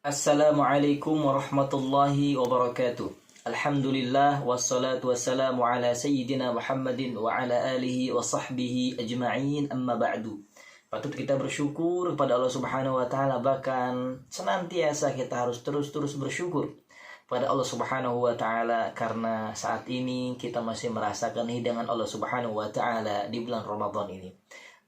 Assalamualaikum warahmatullahi wabarakatuh. Alhamdulillah wassalatu wassalamu ala sayyidina Muhammadin wa ala alihi wa sahbihi ajma'in, amma ba'du. Patut kita bersyukur kepada Allah Subhanahu wa taala, bahkan senantiasa kita harus terus bersyukur pada Allah Subhanahu wa taala karena saat ini kita masih merasakan hidangan Allah Subhanahu wa taala di bulan Ramadan ini.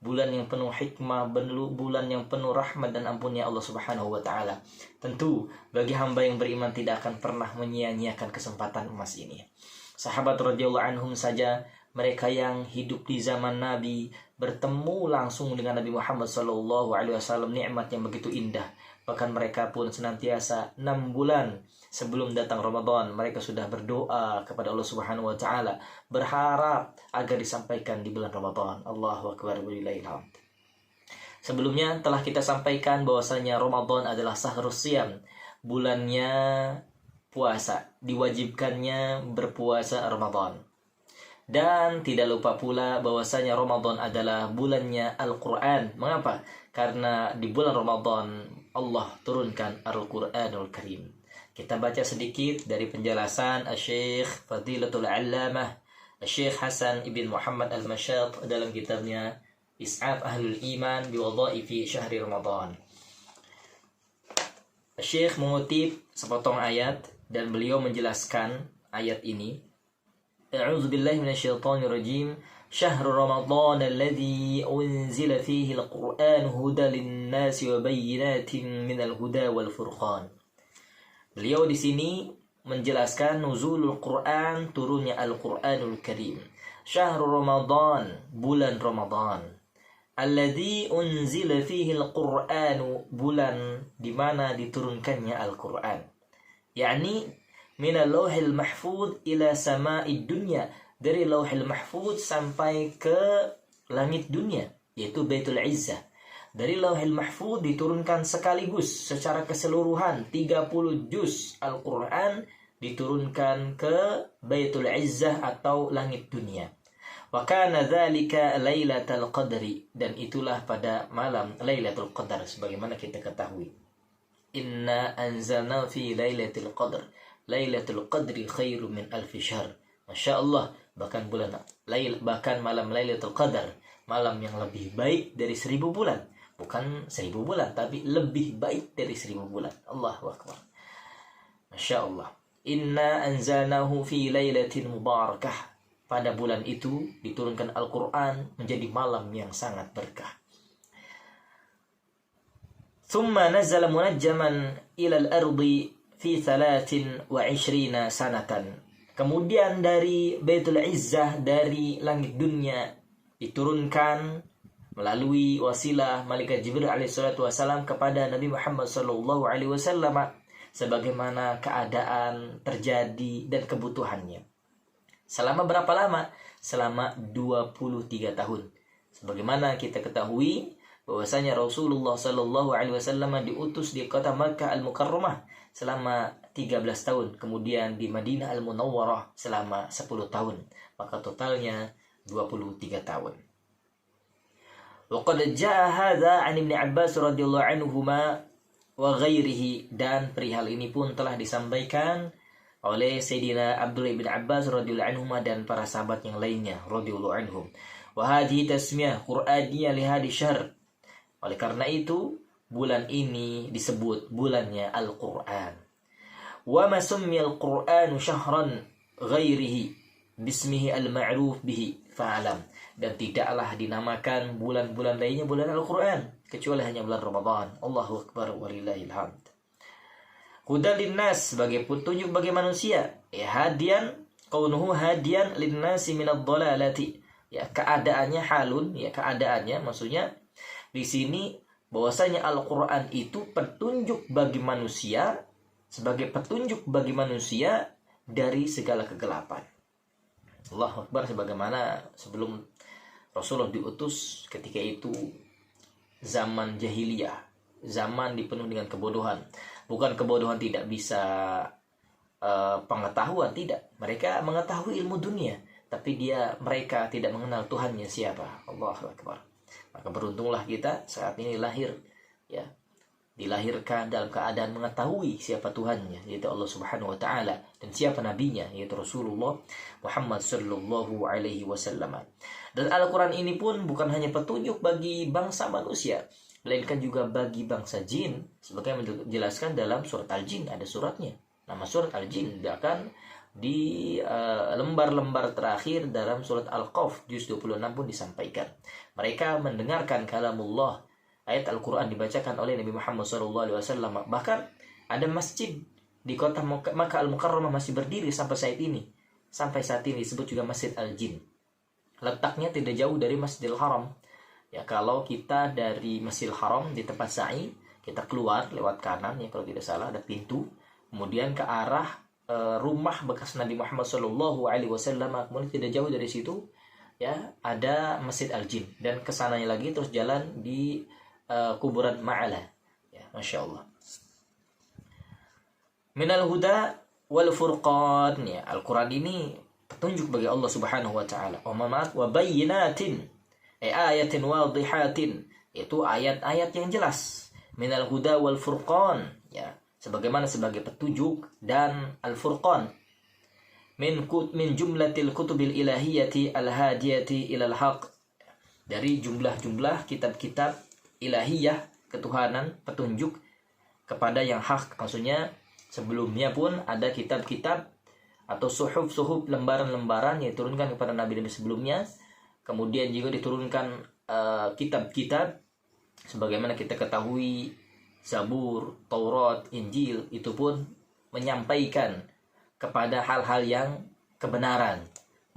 Bulan yang penuh hikmah, bulan yang penuh rahmat dan ampunnya Allah Subhanahu wa taala. Tentu bagi hamba yang beriman tidak akan pernah menyia-nyiakan kesempatan emas ini. Sahabat radhiyallahu anhum saja, mereka yang hidup di zaman Nabi, bertemu langsung dengan Nabi Muhammad SAW, nikmat yang begitu indah. Bahkan mereka pun senantiasa 6 bulan sebelum datang Ramadan, mereka sudah berdoa kepada Allah Subhanahu wa taala, berharap agar disampaikan di bulan Ramadan. Allahu akbar walillahil hamd. Sebelumnya telah kita sampaikan bahwasanya Ramadan adalah syahrus shiyam, bulannya puasa, diwajibkannya berpuasa Ramadan. Dan tidak lupa pula bahwasanya Ramadan adalah bulannya Al-Quran. Mengapa? Karena di bulan Ramadan Allah turunkan Al-Quranul Karim. Kita baca sedikit dari penjelasan Asy-Syaikh Fadilatul Allamah Asy-Syaikh Hasan ibn Muhammad Al-Mashat dalam kitabnya Is'af Ahlul Iman biwadhaifi Syahri Ramadan. Asy-Syaikh mengutip sepotong ayat dan beliau menjelaskan ayat ini. A'udzu billahi minasyaitonir rajim. Syahrul Ramadan alladzi unzila fihi al-Qur'an hudan lin-nasi wa bayyinatin minal huda wal furqan. Beliau di sini menjelaskan nuzulul Quran, turunnya Al-Quranul Karim. Syahrul Ramadan, bulan Ramadan. Alladzi unzila fihi al-Qur'anu, bulan di mana diturunkannya Al-Quran. Yani minal lauhil mahfuz ila sama'id dunya, dari lauhil mahfuz sampai ke langit dunia, yaitu Baitul Izzah. Dari Lauhil Mahfuz diturunkan sekaligus secara keseluruhan 30 juz Al-Quran diturunkan ke Baitul Izzah atau langit dunia. Wa kana dzalika Lailatul Qadri, dan itulah pada malam Lailatul Qadar sebagaimana kita ketahui. Inna anzalna fi Lailatul Qadr. Lailatul Qadri khairum min alfi syahr. Masya Allah, bahkan malam Lailatul Qadar, malam yang lebih baik dari 1000 bulan. Bukan 1000 bulan, tapi lebih baik dari 1000 bulan. Allahu akbar. Masya Allah. Inna anzalnahu fi lailatin mubarakah. Pada bulan itu diturunkan Al-Quran menjadi malam yang sangat berkah. Thumma nazala munajjaman ilal ardi fi 23 sanatan. Kemudian dari Baitul Izzah, dari langit dunia, diturunkan melalui wasilah malaikat Jibril alaihissalatu wassalam kepada Nabi Muhammad sallallahu alaihi wasallam sebagaimana keadaan terjadi dan kebutuhannya. Selama berapa lama? Selama 23 tahun. Sebagaimana kita ketahui bahwasanya Rasulullah sallallahu alaihi wasallam diutus di kota Makkah Al-Mukarramah selama 13 tahun, kemudian di Madinah Al-Munawwarah selama 10 tahun. Maka totalnya 23 tahun. Waqad jaa hadza 'an Ibnu Abbas radhiyallahu anhuma wa ghairihi, dan perihal ini pun telah disampaikan oleh Sayyidina Abdullah bin Abbas radhiyallahu anhuma dan para sahabat yang lainnya radhiyallahu anhum. Wa hadhihi tasmiyah qur'aniyah li hadhihi syahr. Oleh karena itu bulan ini disebut bulannya Al-Qur'an. Wa ma summiyal Qur'anu syahran ghairihi bismihi al-ma'ruf bihi fa'alam. Dan tidaklah dinamakan bulan-bulan lainnya bulan Al-Quran kecuali hanya bulan Ramadan. Allahu akbar walillahil hamd. Hudan linnas, sebagai petunjuk bagi manusia. Ya, hadian kaunuhu hadian linnasi minad dhalalati. Ya, keadaannya halun, ya keadaannya maksudnya di sini bahwasanya Al-Quran itu petunjuk bagi manusia, sebagai petunjuk bagi manusia dari segala kegelapan. Allahu akbar, sebagaimana sebelum Rasulullah diutus ketika itu zaman jahiliyah, zaman dipenuhi dengan kebodohan. Bukan kebodohan tidak bisa pengetahuan, tidak. Mereka mengetahui ilmu dunia, tapi mereka tidak mengenal Tuhannya siapa. Allahu akbar. Maka beruntunglah kita saat ini lahir ya dilahirkan dalam keadaan mengetahui siapa Tuhannya, yaitu Allah Subhanahu wa taala, dan siapa nabinya, yaitu Rasulullah Muhammad sallallahu alaihi wasallam. Dan Al-Qur'an ini pun bukan hanya petunjuk bagi bangsa manusia, melainkan juga bagi bangsa jin, sebagaimana dijelaskan dalam surat Al-Jin. Ada suratnya, nama surat Al-Jin, bahkan di lembar-lembar terakhir dalam surat Al-Qaf juz 26 pun disampaikan. Mereka mendengarkan kalamullah, ayat Al-Quran dibacakan oleh Nabi Muhammad SAW. Bahkan ada masjid di kota Makkah Al-Mukarramah masih berdiri sampai saat ini. Sampai saat ini disebut juga Masjid Al-Jin. Letaknya tidak jauh dari Masjidil Haram. Ya, kalau kita dari Masjidil Haram di tempat sa'i, kita keluar lewat kanan, ya kalau tidak salah ada pintu, kemudian ke arah rumah bekas Nabi Muhammad SAW, kemudian tidak jauh dari situ ya ada Masjid Al-Jin, dan kesananya lagi terus jalan di kuburan Ma'ala. Ya, Masya Allah. Minal huda wal furqan, ya, Al-Quran ini petunjuk bagi Allah Subhanahu wa taala. Wa bayyinatin, ayatin wadihatin, itu ayat-ayat yang jelas. Minal huda wal furqan, ya, sebagaimana sebagai petunjuk, dan al-furqan min jumlatil kutubil ilahiyati al-hadiyati ilal haq, dari jumlah-jumlah kitab-kitab ilahiyah, ketuhanan, petunjuk kepada yang hak. Maksudnya sebelumnya pun ada kitab-kitab atau suhuf-suhuf, lembaran-lembaran yang diturunkan kepada nabi-nabi sebelumnya. Kemudian juga diturunkan kitab-kitab sebagaimana kita ketahui Zabur, Taurat, Injil, itu pun menyampaikan kepada hal-hal yang kebenaran,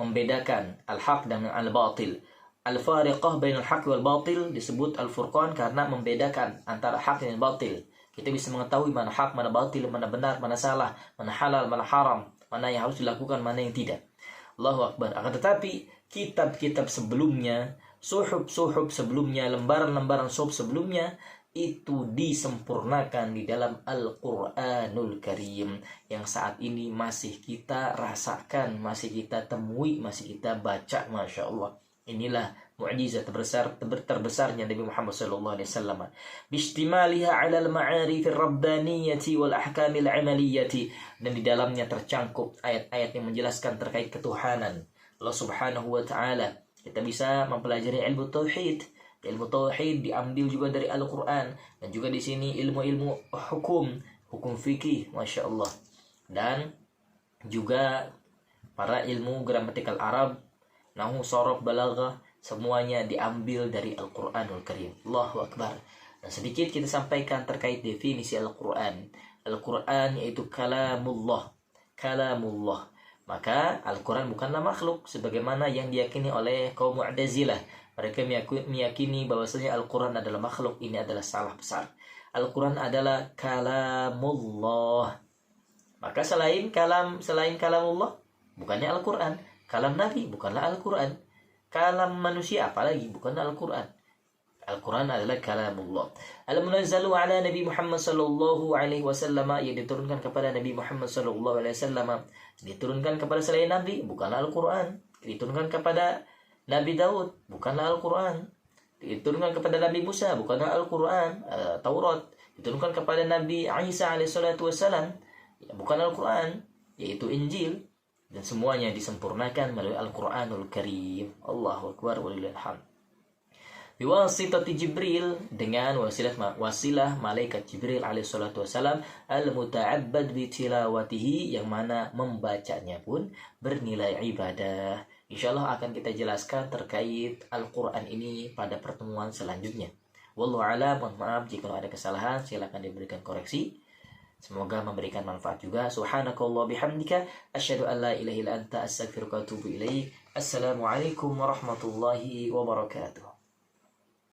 membedakan al-haq dan al-batil. Al-fariqah bainal haq wal batil disebut al-furqan karena membedakan antara hak dan batil. Kita bisa mengetahui mana hak, mana batil, mana benar, mana salah, mana halal, mana haram, mana yang harus dilakukan, mana yang tidak. Allahu Akbar. Akan tetapi kitab-kitab sebelumnya, suhuf-suhuf sebelumnya, lembaran-lembaran suhuf sebelumnya, itu disempurnakan di dalam Al-Quranul Karim yang saat ini masih kita rasakan, masih kita temui, masih kita baca. Masya Allah. Inilah mukjizat terbesarnya Nabi Muhammad SAW. Bistimaliha ala al-ma'arif ar-rabbaniyati wal ahkamil amaliyati, dan di dalamnya tercangkup ayat-ayat yang menjelaskan terkait ketuhanan Allah Subhanahu wa taala. Kita bisa mempelajari ilmu tauhid. Ilmu tauhid diambil juga dari Al-Quran, dan juga di sini ilmu-ilmu hukum fikih, Masya Allah, dan juga para ilmu gramatikal Arab, nahu, sorof, balaghah, semuanya diambil dari Al-Quranul Karim. Allahu Akbar. Dan sedikit kita sampaikan terkait definisi Al-Quran. Al-Quran yaitu kalamullah. Kalamullah. Maka Al-Quran bukanlah makhluk sebagaimana yang diyakini oleh kaum Mu'tazilah. Mereka meyakini bahwasanya Al-Quran adalah makhluk. Ini adalah salah besar. Al-Quran adalah kalamullah. Maka selain kalamullah, bukannya Al-Quran. Kalam Nabi, bukanlah Al-Quran. Kalam manusia, apalagi bukanlah Al-Quran. Al-Quran adalah kalamullah. Al-munazzalu ala Nabi Muhammad sallallahu alaihi wasallam, yang diturunkan kepada Nabi Muhammad sallallahu alaihi wasallam, diturunkan kepada selain Nabi, bukanlah Al-Quran. Diturunkan kepada Nabi Daud, bukanlah Al-Quran. Diturunkan kepada Nabi Musa, bukanlah Al-Quran. Taurat diturunkan kepada Nabi Isa alaihissalatu wassalam, bukan Al-Quran, yaitu Injil. Dan semuanya disempurnakan melalui Al-Quranul Karim. Allahu Akbar walillahil hamd. Biwasitati Jibril, dengan wasilah malaikat Jibril alaihissalatu wassalam, al-muta'abbad bitilawatihi, yang mana membacanya pun bernilai ibadah. InsyaAllah akan kita jelaskan terkait Al-Quran ini pada pertemuan selanjutnya. Wallahu a'lam, mohon maaf jika ada kesalahan, silakan diberikan koreksi. Semoga memberikan manfaat juga. Subhanakallah bihamdika, asyhadu an la ilaha illa anta, astaghfiruka wa atubu ilaik. Assalamualaikum warahmatullahi wabarakatuh.